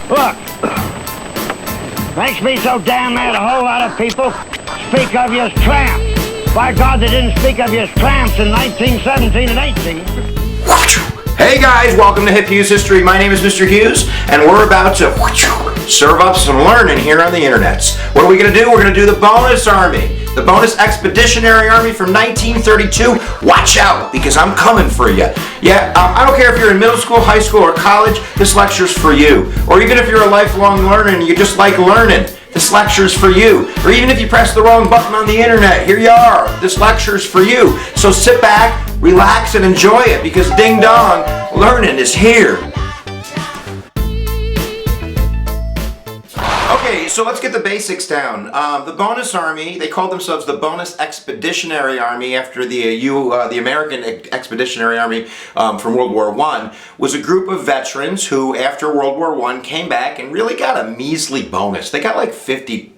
Look, makes me so damn mad a whole lot of people speak of you as tramps. By God, they didn't speak of you as tramps in 1917 and 18. Hey guys, welcome to HipHughes History. My name is Mr. Hughes, and we're about to serve up some learning here on the internets. What are we going to do? We're going to do the bonus army. The bonus expeditionary army from 1932. Watch out, because I'm coming for you. Yeah, I don't care if you're in middle school, high school, or college, this lecture's for you. Or even if you're a lifelong learner and you just like learning, this lecture's for you. Or even if you press the wrong button on the internet, here you are. This lecture's for you. So sit back, relax, and enjoy it, because ding dong, learning is here. Okay, so let's get the basics down. The bonus army, they called themselves the Bonus Expeditionary Army after the American Expeditionary Army from World War I, was a group of veterans who, after World War I, came back and really got a measly bonus. They got like 50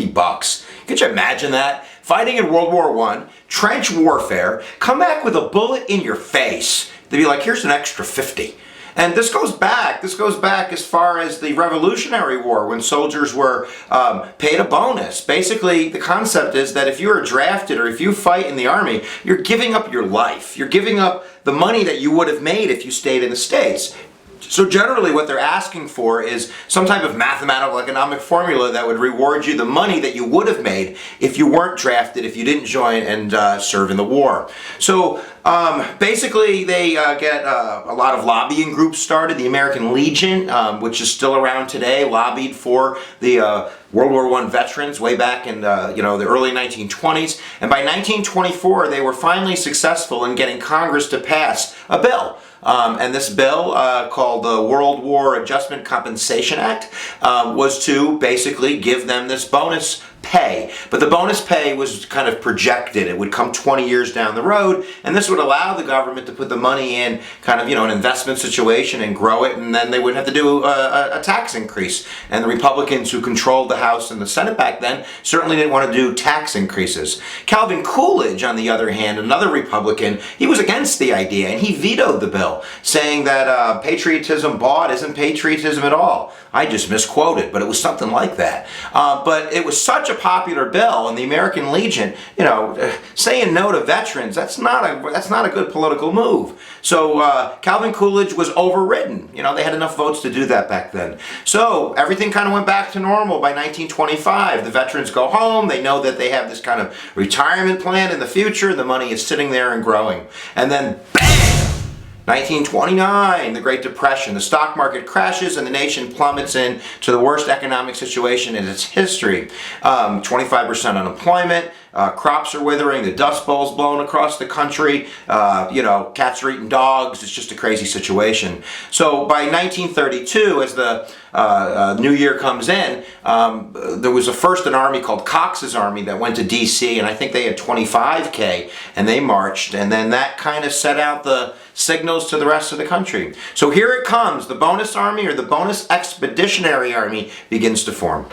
bucks. Could you imagine that? Fighting in World War I, trench warfare, come back with a bullet in your face. They'd be like, here's an extra 50. And this goes back as far as the Revolutionary War, when soldiers were paid a bonus. Basically, the concept is that if you are drafted or if you fight in the army, you're giving up your life. You're giving up the money that you would have made if you stayed in the States. So generally what they're asking for is some type of mathematical economic formula that would reward you the money that you would have made if you weren't drafted, if you didn't join and serve in the war. So basically they get a lot of lobbying groups started. The American Legion, which is still around today, lobbied for the World War I veterans way back in the early 1920s. And by 1924 they were finally successful in getting Congress to pass a bill. And this bill, called the World War Adjustment Compensation Act, was to basically give them this bonus pay. But the bonus pay was kind of projected. It would come 20 years down the road, and this would allow the government to put the money in kind of, an investment situation and grow it, and then they would have to do a tax increase. And the Republicans who controlled the House and the Senate back then certainly didn't want to do tax increases. Calvin Coolidge, on the other hand, another Republican, he was against the idea, and he vetoed the bill, saying that patriotism bought isn't patriotism at all. I just misquoted, but it was something like that. But it was such a popular bill, and the American Legion, saying no to veterans, that's not a good political move. So Calvin Coolidge was overridden. They had enough votes to do that back then. So everything kind of went back to normal by 1925. The veterans go home. They know that they have this kind of retirement plan in the future. The money is sitting there and growing. And then bam! 1929, the Great Depression. The stock market crashes and the nation plummets into the worst economic situation in its history. 25% unemployment, crops are withering, the Dust Bowl's blowing across the country, cats are eating dogs. It's just a crazy situation. So by 1932, as the New Year comes in, there was an army called Cox's Army that went to D.C., and I think they had 25K, and they marched, and then that kind of set out the signals to the rest of the country. So here it comes. The bonus army, or the bonus expeditionary army, begins to form.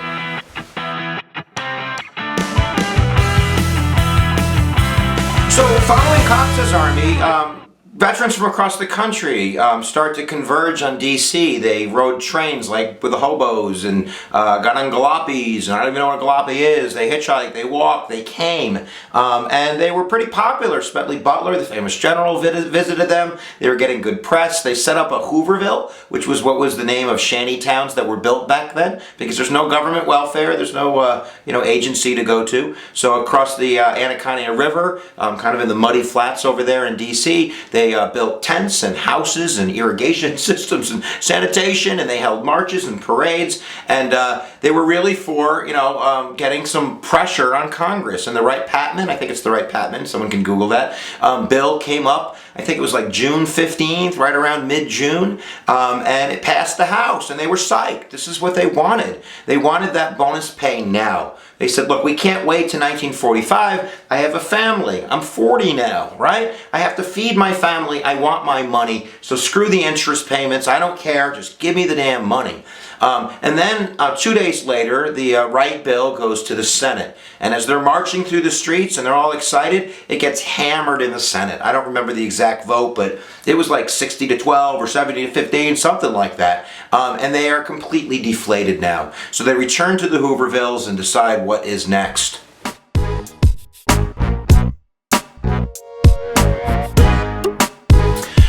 So following Cox's army, veterans from across the country start to converge on D.C. They rode trains like with the hobos and got on galopies, and I don't even know what a jalopy is. They hitchhiked, they walked, they came, and they were pretty popular. Smedley Butler, the famous general, visited them. They were getting good press. They set up a Hooverville, which was what was the name of shanty towns that were built back then, because there's no government welfare, there's no agency to go to. So across the Anacostia River, kind of in the muddy flats over there in D.C., they built tents and houses and irrigation systems and sanitation, and they held marches and parades, and they were really for getting some pressure on Congress. And the Wright-Patman, I think it's the Wright-Patman, someone can Google that, bill came up, I think it was like June 15th, right around mid-June, and it passed the House, and they were psyched. This is what they wanted. They wanted that bonus pay now. They said, look, we can't wait to 1945. I have a family. I'm 40 now, right? I have to feed my family. I want my money. So screw the interest payments. I don't care. Just give me the damn money. And then 2 days days later, the right bill goes to the Senate. And as they're marching through the streets and they're all excited, it gets hammered in the Senate. I don't remember the exact vote, but it was like 60 to 12 or 70 to 15, something like that. And they are completely deflated now. So they return to the Hoovervilles and decide what is next.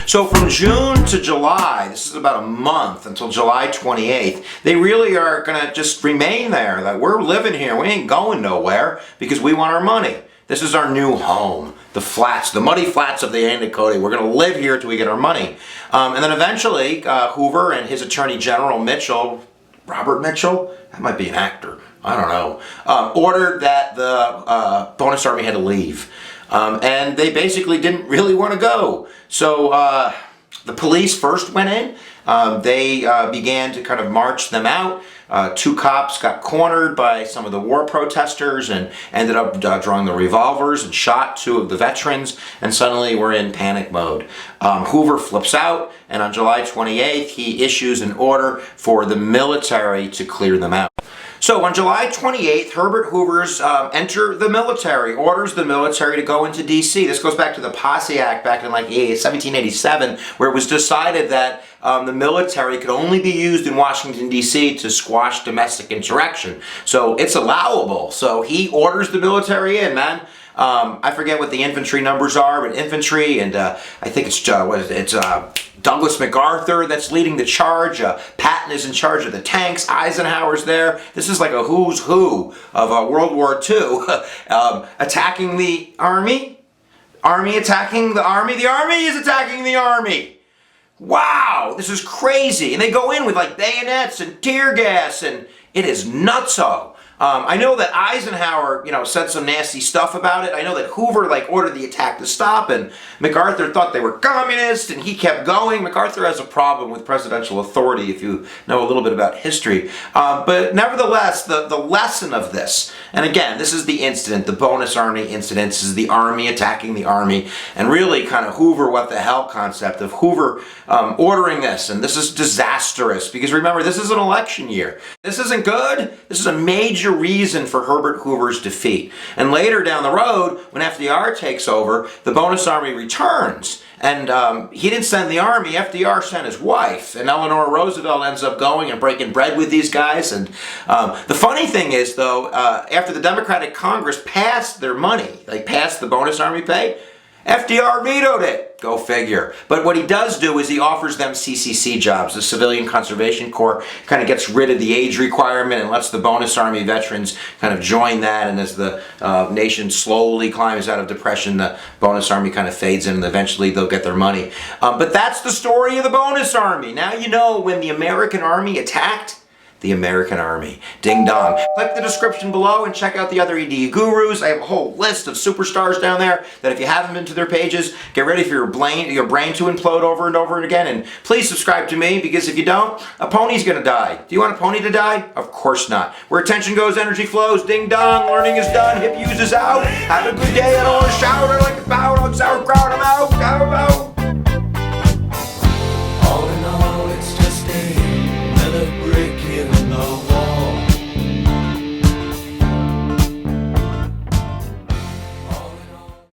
So from June to July, this is about a month until July 28th, they really are going to just remain there. Like, we're living here, we ain't going nowhere because we want our money. This is our new home, the flats, the muddy flats of the Endicott. We're going to live here till we get our money. And then eventually, Hoover and his Attorney General Mitchell, Robert Mitchell, that might be an actor, I don't know, ordered that the bonus army had to leave. And they basically didn't really want to go. So the police first went in. They began to kind of march them out. Two cops got cornered by some of the war protesters and ended up drawing the revolvers and shot two of the veterans, and suddenly we're in panic mode. Hoover flips out, and on July 28th he issues an order for the military to clear them out. So on July 28th, Herbert Hoover's enter the military, orders the military to go into D.C. This goes back to the Posse Act back in like 1787, where it was decided that the military could only be used in Washington, D.C. to squash domestic insurrection. So it's allowable. So he orders the military in, man. I forget what the infantry numbers are, but infantry, and I think it's Douglas MacArthur that's leading the charge. Patton is in charge of the tanks. Eisenhower's there. This is like a who's who of World War II. Attacking the army. Army attacking the army. The army is attacking the army. Wow, this is crazy. And they go in with like bayonets and tear gas, and it is nutso. I know that Eisenhower, said some nasty stuff about it. I know that Hoover, ordered the attack to stop, and MacArthur thought they were communist, and he kept going. MacArthur has a problem with presidential authority, if you know a little bit about history. But nevertheless, the lesson of this, and again, this is the incident, the bonus army incident. This is the army attacking the army, and really kind of Hoover what the hell concept of Hoover ordering this, and this is disastrous, because remember, this is an election year. This isn't good. This is a major reason for Herbert Hoover's defeat. And later down the road, when FDR takes over, the bonus army returns. And he didn't send the army, FDR sent his wife. And Eleanor Roosevelt ends up going and breaking bread with these guys. And the funny thing is, though, after the Democratic Congress passed their money, passed the bonus army pay, FDR vetoed it. Go figure. But what he does do is he offers them CCC jobs. The Civilian Conservation Corps kind of gets rid of the age requirement and lets the bonus army veterans kind of join that. And as the nation slowly climbs out of depression, the bonus army kind of fades in, and eventually they'll get their money. But that's the story of the bonus army. Now you know when the American army attacked the American Army. Ding dong. Click the description below and check out the other EDU gurus. I have a whole list of superstars down there that if you haven't been to their pages, get ready for your brain to implode over and over again. And please subscribe to me, because if you don't, a pony's gonna die. Do you want a pony to die? Of course not. Where attention goes, energy flows. Ding dong. Learning is done. HipHughes is out. Have a good day. I don't want to shout. I like to bow. I'm sauerkraut. I'm out. I'm out.